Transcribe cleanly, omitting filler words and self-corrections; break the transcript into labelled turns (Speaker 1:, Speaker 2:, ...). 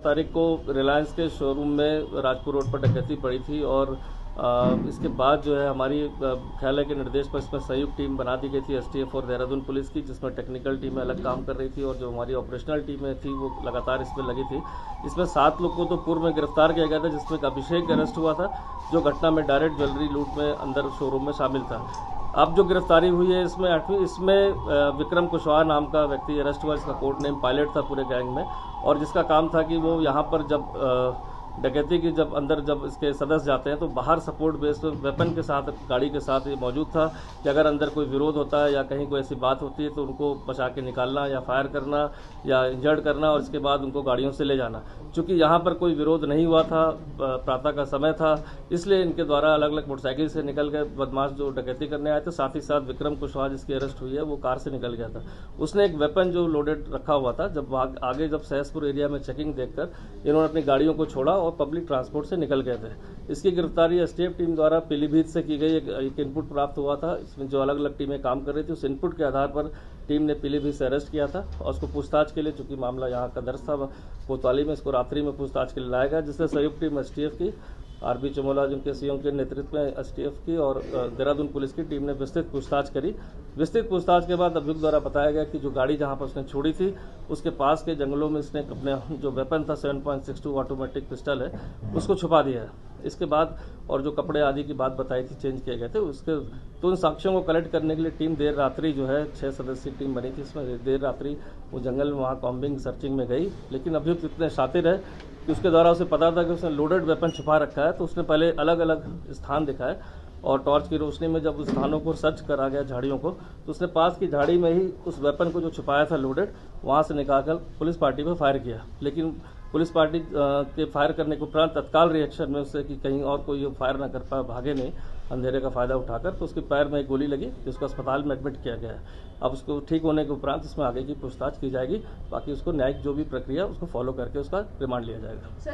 Speaker 1: तारीख को रिलायंस के शोरूम में राजपुर रोड पर डकैती पड़ी थी और इसके बाद जो है हमारी ख्याल के निर्देश पर इसमें संयुक्त टीम बना दी गई थी एसटीएफ और देहरादून पुलिस की, जिसमें टेक्निकल टीमें अलग काम कर रही थी और जो हमारी ऑपरेशनल टीमें थी वो लगातार इसमें लगी थी। इसमें 7 लोग को तो पूर्व में गिरफ्तार किया गया था, जिसमें एक अभिषेक अरेस्ट हुआ था जो घटना में डायरेक्ट ज्वेलरी लूट में अंदर शोरूम में शामिल था। अब जो गिरफ्तारी हुई है इसमें 8वीं इसमें विक्रम कुशवाहा नाम का व्यक्ति अरेस्ट हुआ, जिसका कोड नेम पायलट था पूरे गैंग में, और जिसका काम था कि वो यहाँ पर जब डकैती की जब इसके सदस्य जाते हैं तो बाहर सपोर्ट बेस्ड वेपन के साथ गाड़ी के साथ ये मौजूद था कि अगर अंदर कोई विरोध होता है या कहीं कोई ऐसी बात होती है तो उनको बचा के निकालना या फायर करना या इंजर्ड करना और इसके बाद उनको गाड़ियों से ले जाना। चूँकि यहाँ पर कोई विरोध नहीं हुआ था, प्रातः का समय था, इसलिए इनके द्वारा अलग अलग मोटरसाइकिल से निकल गए बदमाश जो डकैती करने आए थे। साथ ही साथ विक्रम कुशवाहा जिसकी अरेस्ट हुई है वो कार से निकल गया था। उसने एक वेपन जो लोडेड रखा हुआ था, जब आगे जब सहसपुर एरिया में चेकिंग देखकर इन्होंने अपनी गाड़ियों को छोड़ा और पब्लिक ट्रांसपोर्ट से निकल गए थे। इसकी गिरफ्तारी एसटीएफ टीम द्वारा पीलीभीत से की गई। एक इनपुट प्राप्त हुआ था, इसमें जो अलग अलग टीमें काम कर रही थी उस इनपुट के आधार पर टीम ने पीलीभीत से अरेस्ट किया था और उसको पूछताछ के लिए, चूंकि मामला यहाँ का दर्ज था कोतवाली में, इसको रात्रि में पूछताछ के लिए लाया गया, जिससे संयुक्त टीम एसटीएफ की आरबी चमोला जिनके सीओ के नेतृत्व में एसटीएफ की और देहरादून पुलिस की टीम ने विस्तृत पूछताछ करी। विस्तृत पूछताछ के बाद अभियुक्त द्वारा बताया गया कि जो गाड़ी जहां पर उसने छोड़ी थी उसके पास के जंगलों में इसने अपने जो वेपन था 7.62 ऑटोमेटिक पिस्टल है उसको छुपा दिया है। इसके बाद और जो कपड़े आदि की बात बताई थी चेंज किए गए थे, उसके तो उन साक्ष्यों को कलेक्ट करने के लिए टीम देर रात्रि जो है 6 सदस्यीय टीम बनी थी, इसमें देर रात्रि वो जंगल में वहाँ कॉम्बिंग सर्चिंग में गई। लेकिन अभियुक्त इतने शातिर है कि उसके द्वारा उसे पता था कि उसने लोडेड वेपन छुपा रखा है, तो उसने पहले अलग अलग स्थान दिखाए और टॉर्च की रोशनी में जब उस स्थानों को सर्च करा गया झाड़ियों को, तो उसने पास की झाड़ी में ही उस वेपन को जो छुपाया था लोडेड वहाँ से निकालकर पुलिस पार्टी पर फायर किया। लेकिन पुलिस पार्टी के फायर करने के उपरांत तत्काल रिएक्शन में उससे कि कहीं और कोई फायर ना कर पाए, भागे नहीं अंधेरे का फायदा उठाकर, तो उसके पैर में एक गोली लगी जिसको अस्पताल में एडमिट किया गया है। अब उसको ठीक होने के उपरांत इसमें आगे की पूछताछ की जाएगी, बाकी उसको न्यायिक जो भी प्रक्रिया उसको फॉलो करके उसका रिमांड लिया जाएगा।